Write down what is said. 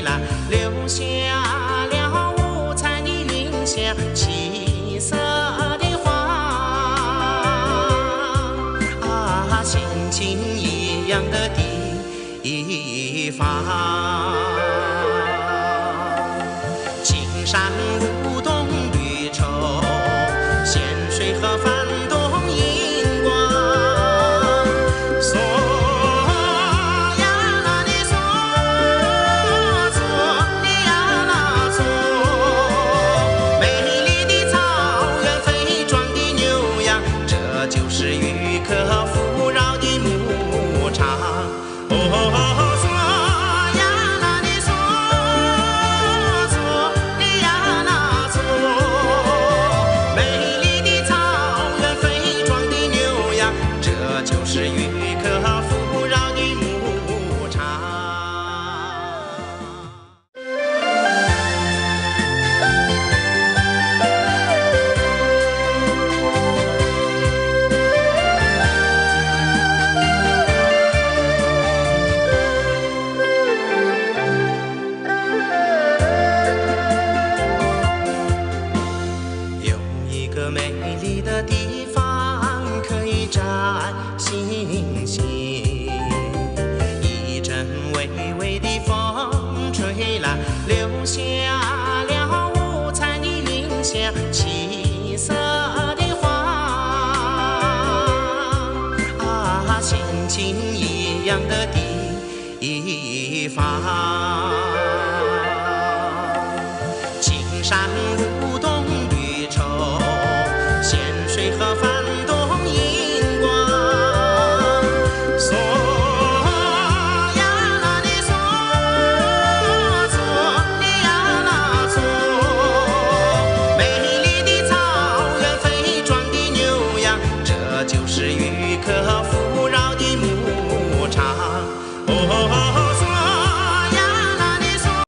来，留下了五彩的云霞，七色的花啊，仙境一样的地方。青山舞动绿绸，咸水河泛动银光。嗦呀啦的嗦，嗦的呀啦嗦，美丽的草原，肥壮的牛羊，这就是渔客富饶的牧场。就是渔客富饶的牧场。有一个美丽的地方可以站星星，一阵微微的风吹来，留下了五彩的云霞，七色的花啊，仙境一样的地方。